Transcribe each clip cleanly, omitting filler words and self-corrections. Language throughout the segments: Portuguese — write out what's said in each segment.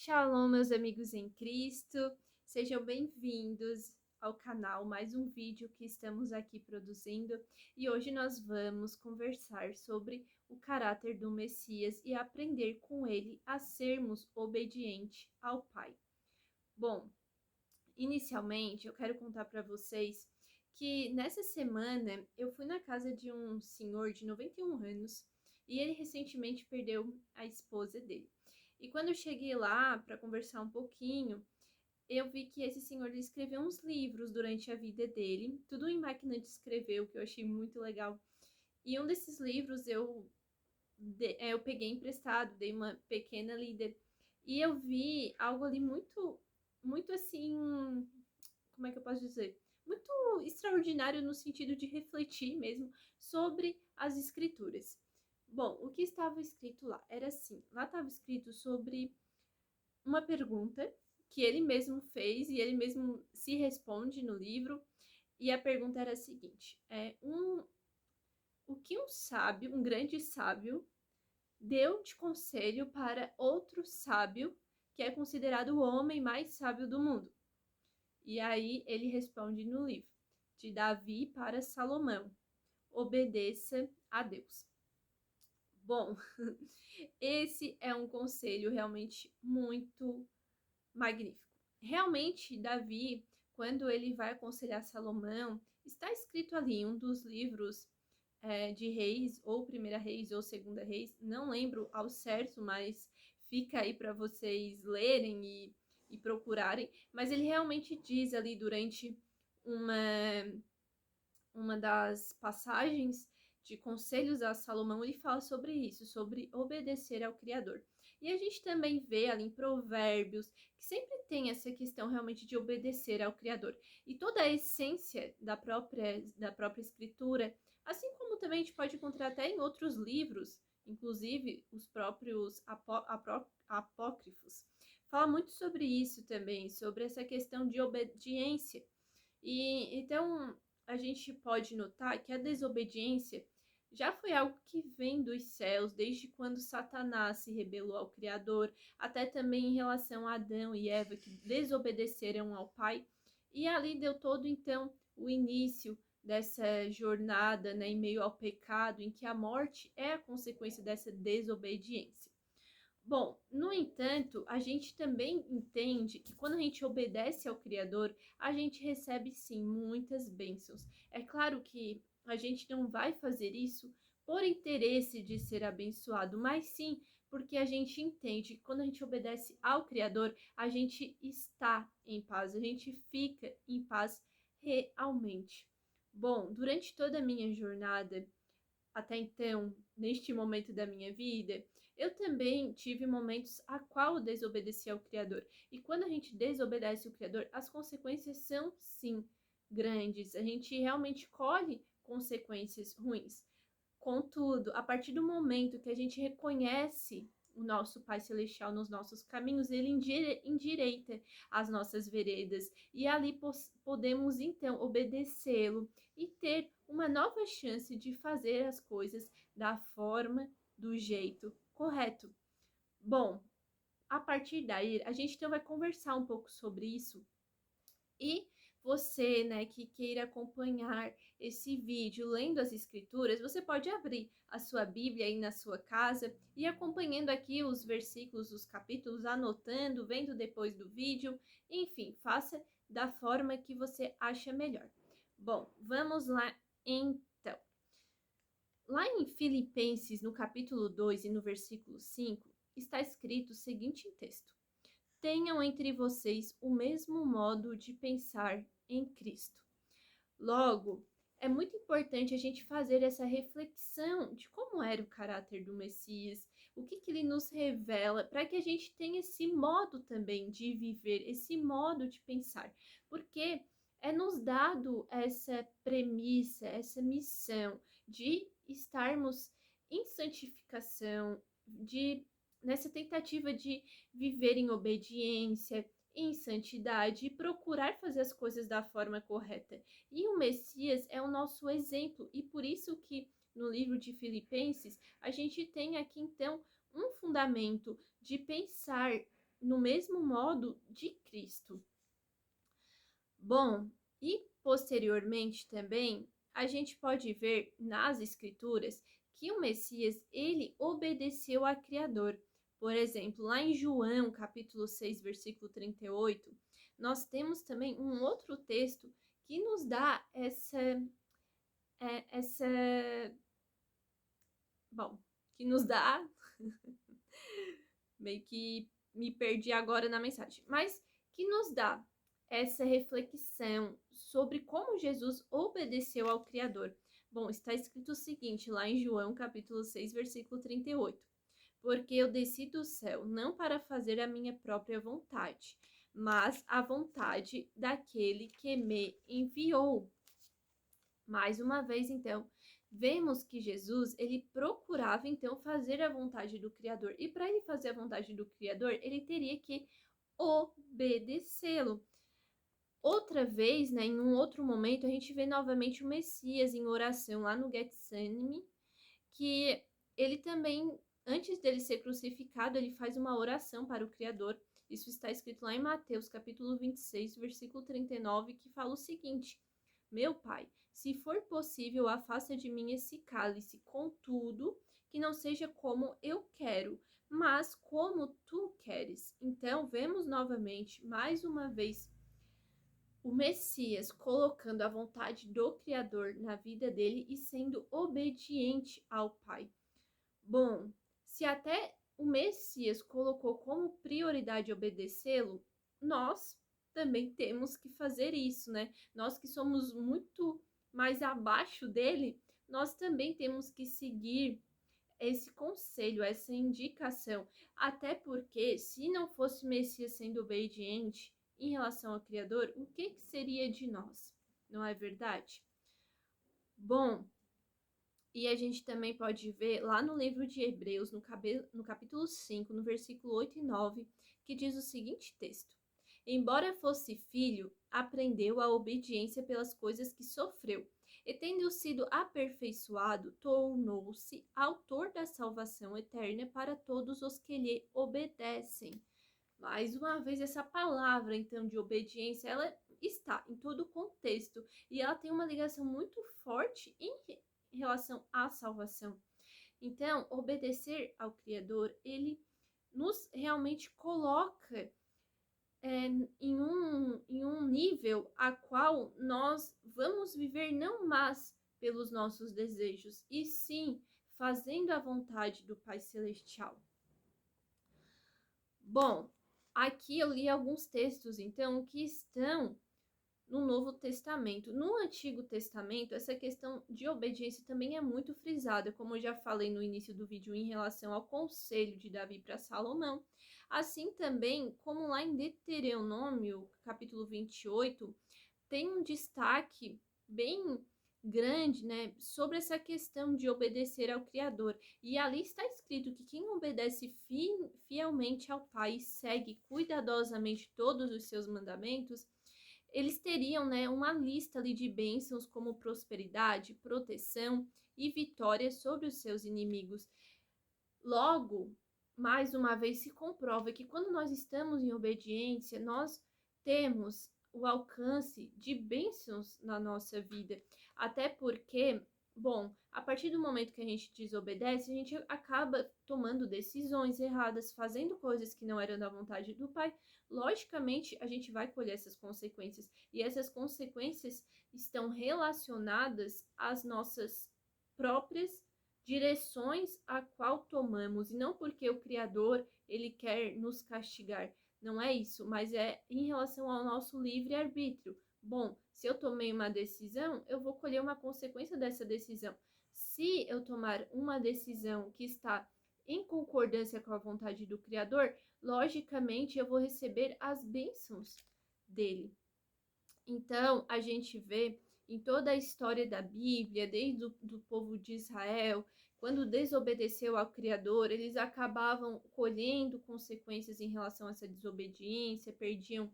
Shalom, meus amigos em Cristo, sejam bem-vindos ao canal, mais um vídeo que estamos aqui produzindo e hoje nós vamos conversar sobre o caráter do Messias e aprender com ele a sermos obedientes ao Pai. Bom, inicialmente eu quero contar para vocês que nessa semana eu fui na casa de um senhor de 91 anos e ele recentemente perdeu a esposa dele. E quando eu cheguei lá para conversar um pouquinho, eu vi que esse senhor escreveu uns livros durante a vida dele, tudo em máquina de escrever, o que eu achei muito legal. E um desses livros eu peguei emprestado, dei uma pequena lida. E eu vi algo ali muito assim, como é que eu posso dizer? Muito extraordinário no sentido de refletir mesmo sobre as escrituras. Bom, o que estava escrito lá? Era assim, lá estava escrito sobre uma pergunta que ele mesmo fez e ele mesmo se responde no livro. E a pergunta era a seguinte: o que um sábio, um grande sábio, deu de conselho para outro sábio que é considerado o homem mais sábio do mundo? E aí ele responde no livro: de Davi para Salomão, obedeça a Deus. Bom, esse é um conselho realmente muito magnífico. Realmente, Davi, quando ele vai aconselhar Salomão, está escrito ali em um dos livros de Reis, ou Primeira Reis, ou Segunda Reis, não lembro ao certo, mas fica aí para vocês lerem e procurarem. Mas ele realmente diz ali durante uma das passagens de conselhos a Salomão, ele fala sobre isso, sobre obedecer ao Criador. E a gente também vê ali em Provérbios que sempre tem essa questão realmente de obedecer ao Criador. E toda a essência da própria escritura, assim como também a gente pode encontrar até em outros livros, inclusive os próprios apócrifos, fala muito sobre isso também, sobre essa questão de obediência. E então a gente pode notar que a desobediência já foi algo que vem dos céus, desde quando Satanás se rebelou ao Criador, até também em relação a Adão e Eva, que desobedeceram ao Pai. E ali deu todo, então, o início dessa jornada, né, em meio ao pecado, em que a morte é a consequência dessa desobediência. Bom, no entanto, a gente também entende que quando a gente obedece ao Criador, a gente recebe sim muitas bênçãos. É claro que a gente não vai fazer isso por interesse de ser abençoado, mas sim porque a gente entende que quando a gente obedece ao Criador, a gente está em paz, a gente fica em paz realmente. Bom, durante toda a minha jornada, até então, neste momento da minha vida, eu também tive momentos a qual eu desobedeci ao Criador. E quando a gente desobedece ao Criador, as consequências são, sim, grandes. A gente realmente colhe consequências ruins. Contudo, a partir do momento que a gente reconhece o nosso Pai Celestial nos nossos caminhos, ele endireita as nossas veredas e ali podemos então obedecê-lo e ter uma nova chance de fazer as coisas da forma, do jeito correto. Bom, a partir daí, a gente então vai conversar um pouco sobre isso. E você, né, que queira acompanhar esse vídeo lendo as escrituras, você pode abrir a sua Bíblia aí na sua casa e acompanhando aqui os versículos, os capítulos, anotando, vendo depois do vídeo, enfim, faça da forma que você acha melhor. Bom, vamos lá então. Lá em Filipenses, no capítulo 2 e no versículo 5, está escrito o seguinte texto: tenham entre vocês o mesmo modo de pensar em Cristo. Logo, é muito importante a gente fazer essa reflexão de como era o caráter do Messias, o que ele nos revela, para que a gente tenha esse modo também de viver, esse modo de pensar. Porque é nos dado essa premissa, essa missão de estarmos em santificação, de nessa tentativa de viver em obediência, em santidade e procurar fazer as coisas da forma correta. E o Messias é o nosso exemplo, e por isso que no livro de Filipenses a gente tem aqui então um fundamento de pensar no mesmo modo de Cristo. Bom, e posteriormente também a gente pode ver nas escrituras que o Messias, ele obedeceu ao Criador. Por exemplo, lá em João, capítulo 6, versículo 38, nós temos também um outro texto que nos dá essa, bom, que nos dá, meio que me perdi agora na mensagem, mas que nos dá essa reflexão sobre como Jesus obedeceu ao Criador. Bom, está escrito o seguinte lá em João, capítulo 6, versículo 38. Porque eu desci do céu não para fazer a minha própria vontade, mas a vontade daquele que me enviou. Mais uma vez, então, vemos que Jesus, ele procurava, então, fazer a vontade do Criador. E para ele fazer a vontade do Criador, ele teria que obedecê-lo. Outra vez, né, em um outro momento, a gente vê novamente o Messias em oração lá no Getsemane, que ele também, antes dele ser crucificado, ele faz uma oração para o Criador. Isso está escrito lá em Mateus, capítulo 26, versículo 39, que fala o seguinte: Meu Pai, se for possível, afasta de mim esse cálice, contudo, que não seja como eu quero, mas como tu queres. Então, vemos novamente, mais uma vez, o Messias colocando a vontade do Criador na vida dele e sendo obediente ao Pai. Bom, se até o Messias colocou como prioridade obedecê-lo, nós também temos que fazer isso, né? Nós que somos muito mais abaixo dele, nós também temos que seguir esse conselho, essa indicação. Até porque, se não fosse o Messias sendo obediente em relação ao Criador, o que seria de nós? Não é verdade? Bom, e a gente também pode ver lá no livro de Hebreus, no capítulo 5, no versículo 8 e 9, que diz o seguinte texto: Embora fosse filho, aprendeu a obediência pelas coisas que sofreu, e tendo sido aperfeiçoado, tornou-se autor da salvação eterna para todos os que lhe obedecem. Mais uma vez, essa palavra, então, de obediência, ela está em todo o contexto e ela tem uma ligação muito forte em relação à salvação. Então, obedecer ao Criador, ele nos realmente coloca em um nível a qual nós vamos viver não mais pelos nossos desejos, e sim fazendo a vontade do Pai Celestial. Bom, aqui eu li alguns textos, então, que estão no Novo Testamento. No Antigo Testamento, essa questão de obediência também é muito frisada, como eu já falei no início do vídeo em relação ao conselho de Davi para Salomão. Assim também, como lá em Deuteronômio, capítulo 28, tem um destaque bem grande, né, sobre essa questão de obedecer ao Criador. E ali está escrito que quem obedece fielmente ao Pai e segue cuidadosamente todos os seus mandamentos, eles teriam, né, uma lista ali de bênçãos como prosperidade, proteção e vitória sobre os seus inimigos. Logo, mais uma vez se comprova que quando nós estamos em obediência, nós temos o alcance de bênçãos na nossa vida. Até porque, bom, a partir do momento que a gente desobedece, a gente acaba tomando decisões erradas, fazendo coisas que não eram da vontade do Pai. Logicamente, a gente vai colher essas consequências. E essas consequências estão relacionadas às nossas próprias direções a qual tomamos, e não porque o Criador ele quer nos castigar, não é isso, mas é em relação ao nosso livre-arbítrio. Bom, se eu tomei uma decisão, eu vou colher uma consequência dessa decisão. Se eu tomar uma decisão que está em concordância com a vontade do Criador, logicamente eu vou receber as bênçãos dele. Então, a gente vê em toda a história da Bíblia, desde o povo de Israel, quando desobedeceu ao Criador, eles acabavam colhendo consequências em relação a essa desobediência, perdiam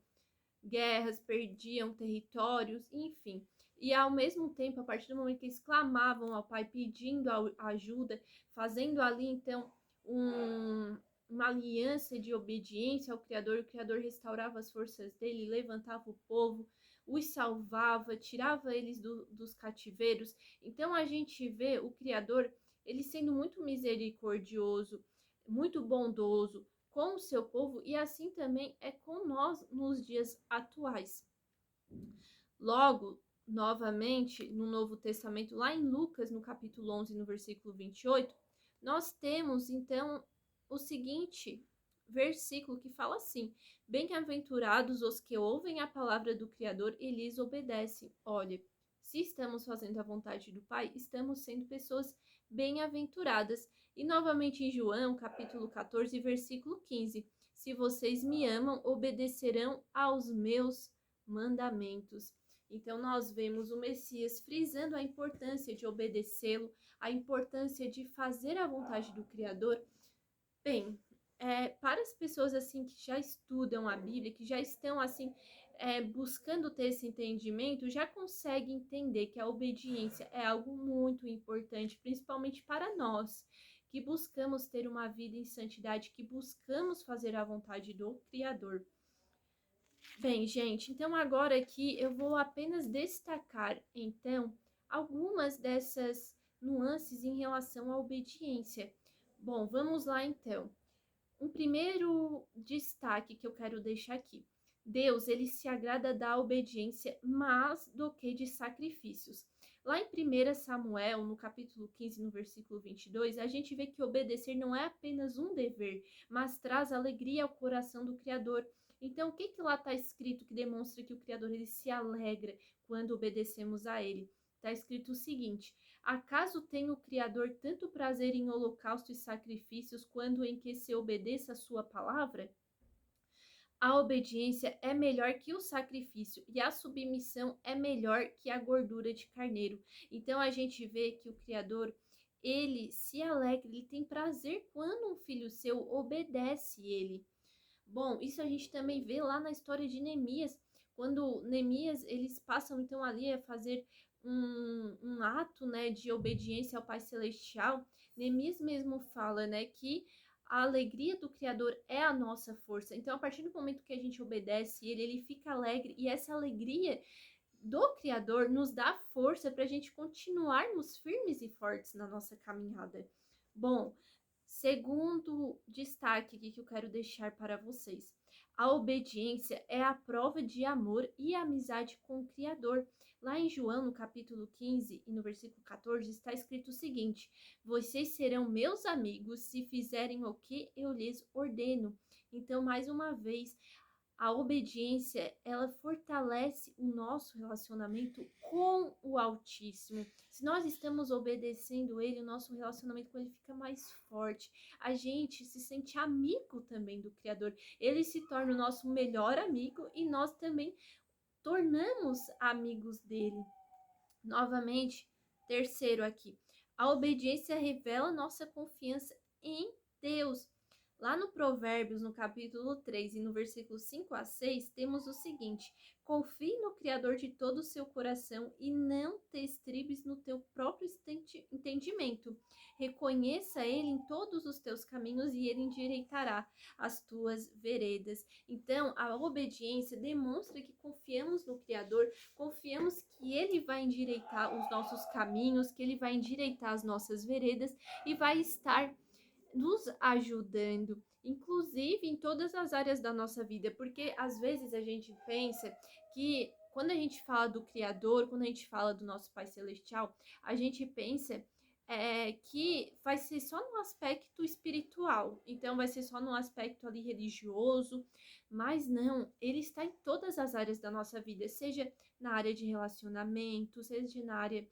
guerras, perdiam territórios, enfim. E ao mesmo tempo, a partir do momento que eles clamavam ao Pai pedindo ajuda, fazendo ali então uma aliança de obediência ao Criador. O Criador restaurava as forças dele, levantava o povo, os salvava, tirava eles dos cativeiros. Então a gente vê o Criador, ele sendo muito misericordioso, muito bondoso com o seu povo, e assim também é com nós nos dias atuais. Logo, novamente, no Novo Testamento, lá em Lucas, no capítulo 11, no versículo 28, nós temos, então, o seguinte versículo que fala assim: bem-aventurados os que ouvem a palavra do Criador e lhes obedecem. Olha, se estamos fazendo a vontade do Pai, estamos sendo pessoas bem-aventuradas. E novamente em João, capítulo 14, versículo 15: se vocês me amam, obedecerão aos meus mandamentos. Então, nós vemos o Messias frisando a importância de obedecê-lo, a importância de fazer a vontade do Criador. Bem, para as pessoas assim que já estudam a Bíblia, que já estão assim buscando ter esse entendimento, já conseguem entender que a obediência é algo muito importante, principalmente para nós, que buscamos ter uma vida em santidade, que buscamos fazer a vontade do Criador. Bem, gente, então agora aqui eu vou apenas destacar, então, algumas dessas nuances em relação à obediência. Bom, vamos lá então. Um primeiro destaque que eu quero deixar aqui. Deus, ele se agrada da obediência mais do que de sacrifícios. Lá em 1 Samuel, no capítulo 15, no versículo 22, a gente vê que obedecer não é apenas um dever, mas traz alegria ao coração do Criador. Então, o que lá está escrito que demonstra que o Criador ele se alegra quando obedecemos a ele? Está escrito o seguinte: acaso tem o Criador tanto prazer em holocausto e sacrifícios quanto em que se obedeça a sua palavra? A obediência é melhor que o sacrifício e a submissão é melhor que a gordura de carneiro. Então a gente vê que o Criador, ele se alegra, ele tem prazer quando um filho seu obedece ele. Bom, isso a gente também vê lá na história de Neemias, quando Neemias, eles passam então ali a fazer um ato, né, de obediência ao Pai Celestial. Neemias mesmo fala, né, que a alegria do Criador é a nossa força. Então, a partir do momento que a gente obedece ele fica alegre, e essa alegria do Criador nos dá força para a gente continuarmos firmes e fortes na nossa caminhada. Bom, segundo destaque aqui que eu quero deixar para vocês: a obediência é a prova de amor e amizade com o Criador. Lá em João, no capítulo 15 e no versículo 14, está escrito o seguinte: vocês serão meus amigos se fizerem o que eu lhes ordeno. Então, mais uma vez, a obediência, ela fortalece o nosso relacionamento com o Altíssimo. Se nós estamos obedecendo ele, o nosso relacionamento com ele fica mais forte. A gente se sente amigo também do Criador. Ele se torna o nosso melhor amigo e nós também tornamos amigos dele. Novamente, terceiro aqui, a obediência revela nossa confiança em Deus. Lá no Provérbios, no capítulo 3 e no versículo 5 a 6, temos o seguinte: confie no Criador de todo o seu coração e não te estribes no teu próprio entendimento. Reconheça ele em todos os teus caminhos e ele endireitará as tuas veredas. Então, a obediência demonstra que confiamos no Criador, confiamos que ele vai endireitar os nossos caminhos, que ele vai endireitar as nossas veredas e vai estar nos ajudando, inclusive em todas as áreas da nossa vida, porque às vezes a gente pensa que quando a gente fala do Criador, quando a gente fala do nosso Pai Celestial, a gente pensa que vai ser só no aspecto espiritual, então vai ser só no aspecto ali religioso, mas não, ele está em todas as áreas da nossa vida, seja na área de relacionamento, seja na área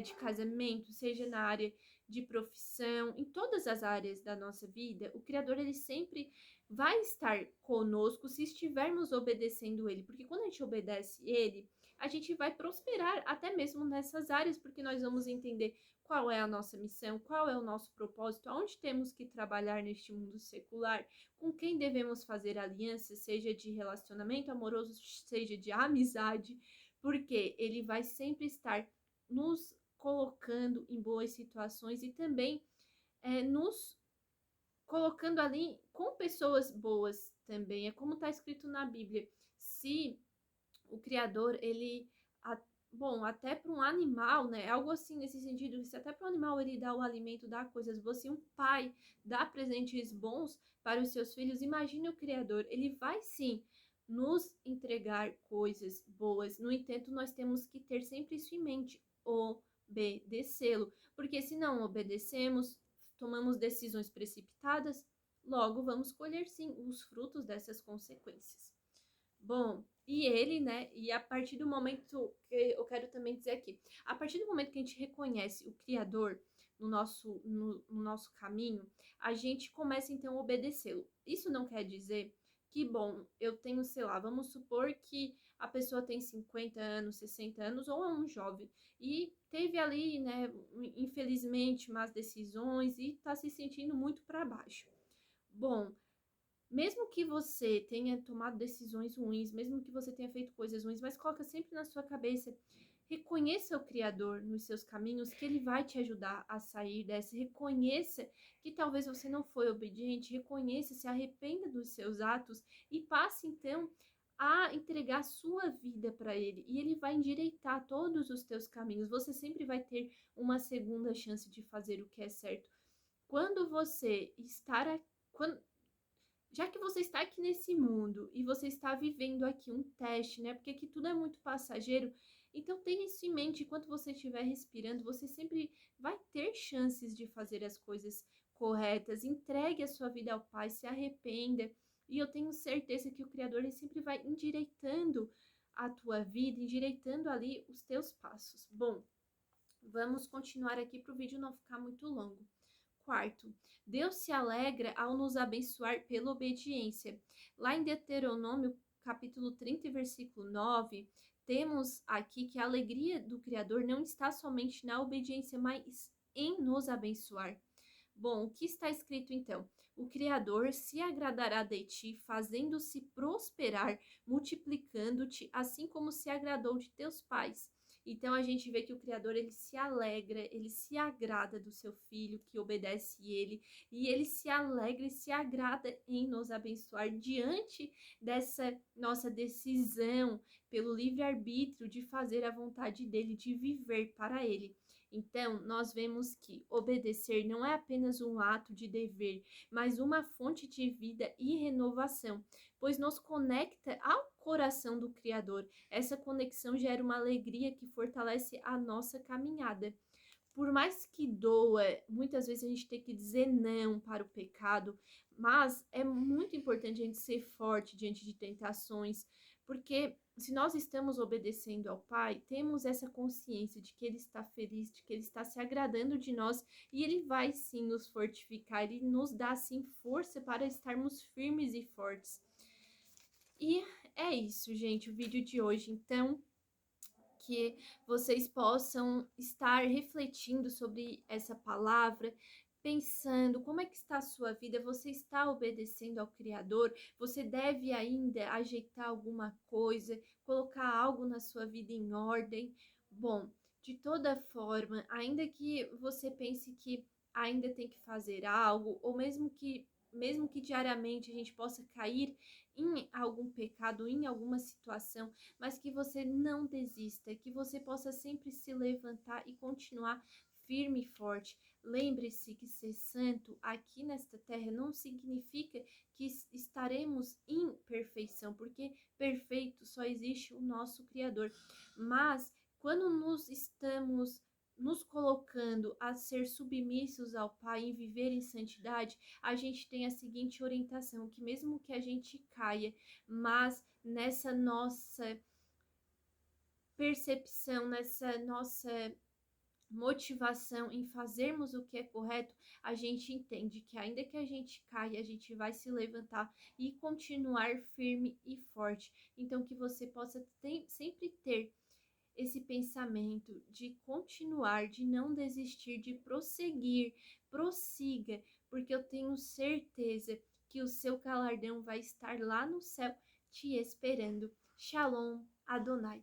de casamento, seja na área de profissão, em todas as áreas da nossa vida, o Criador ele sempre vai estar conosco se estivermos obedecendo ele, porque quando a gente obedece ele, a gente vai prosperar até mesmo nessas áreas, porque nós vamos entender qual é a nossa missão, qual é o nosso propósito, aonde temos que trabalhar neste mundo secular, com quem devemos fazer aliança, seja de relacionamento amoroso, seja de amizade, porque ele vai sempre estar nos colocando em boas situações e também nos colocando ali com pessoas boas também. É como está escrito na Bíblia. Se o Criador, ele, a- bom, até para um animal, né? Algo assim nesse sentido, se até para o animal ele dá o alimento, dá coisas boas, se um pai dá presentes bons para os seus filhos, imagine o Criador, ele vai sim nos entregar coisas boas. No entanto, nós temos que ter sempre isso em mente, obedecê-lo, porque se não obedecemos, tomamos decisões precipitadas, logo vamos colher sim os frutos dessas consequências. Bom, e ele, né? E a partir do momento que eu quero também dizer aqui, a partir do momento que a gente reconhece o Criador no nosso caminho, a gente começa então a obedecê-lo. Isso não quer dizer que, bom, eu tenho, sei lá, vamos supor que a pessoa tem 50 anos, 60 anos, ou é um jovem, e teve ali, né, infelizmente, más decisões e tá se sentindo muito para baixo. Bom, mesmo que você tenha tomado decisões ruins, mesmo que você tenha feito coisas ruins, mas coloca sempre na sua cabeça, reconheça o Criador nos seus caminhos, que ele vai te ajudar a sair dessa. Reconheça que talvez você não foi obediente, reconheça, se arrependa dos seus atos e passe então a entregar sua vida para ele, e ele vai endireitar todos os teus caminhos. Você sempre vai ter uma segunda chance de fazer o que é certo. Quando você estar aqui, já que você está aqui nesse mundo e você está vivendo aqui um teste, né? Porque aqui tudo é muito passageiro. Então tenha isso em mente, enquanto você estiver respirando, você sempre vai ter chances de fazer as coisas corretas. Entregue a sua vida ao Pai, se arrependa. E eu tenho certeza que o Criador ele sempre vai endireitando a tua vida, endireitando ali os teus passos. Bom, vamos continuar aqui para o vídeo não ficar muito longo. Quarto, Deus se alegra ao nos abençoar pela obediência. Lá em Deuteronômio, capítulo 30, versículo 9, temos aqui que a alegria do Criador não está somente na obediência, mas em nos abençoar. Bom, o que está escrito então? O Criador se agradará de ti, fazendo-se prosperar, multiplicando-te, assim como se agradou de teus pais. Então a gente vê que o Criador ele se alegra, ele se agrada do seu filho que obedece ele, e ele se alegra e se agrada em nos abençoar diante dessa nossa decisão pelo livre-arbítrio de fazer a vontade dele, de viver para ele. Então, nós vemos que obedecer não é apenas um ato de dever, mas uma fonte de vida e renovação, pois nos conecta ao coração do Criador. Essa conexão gera uma alegria que fortalece a nossa caminhada. Por mais que doa, muitas vezes a gente tem que dizer não para o pecado, mas é muito importante a gente ser forte diante de tentações, porque se nós estamos obedecendo ao Pai, temos essa consciência de que Ele está feliz, de que Ele está se agradando de nós e Ele vai sim nos fortificar, Ele nos dá sim força para estarmos firmes e fortes. E é isso, gente, o vídeo de hoje. Então, que vocês possam estar refletindo sobre essa palavra, pensando como é que está a sua vida, você está obedecendo ao Criador, você deve ainda ajeitar alguma coisa, colocar algo na sua vida em ordem. Bom, de toda forma, ainda que você pense que ainda tem que fazer algo, ou mesmo que diariamente a gente possa cair em algum pecado, em alguma situação, mas que você não desista, que você possa sempre se levantar e continuar firme e forte. Lembre-se que ser santo aqui nesta terra não significa que estaremos em perfeição, porque perfeito só existe o nosso Criador. Mas quando nos colocando a ser submissos ao Pai, em viver em santidade, a gente tem a seguinte orientação, que mesmo que a gente caia, mas nessa nossa percepção, nessa nossa motivação em fazermos o que é correto, a gente entende que ainda que a gente caia, a gente vai se levantar e continuar firme e forte. Então que você possa sempre ter esse pensamento de continuar, de não desistir, de prosseguir, prossiga, porque eu tenho certeza que o seu galardão vai estar lá no céu te esperando. Shalom, Adonai.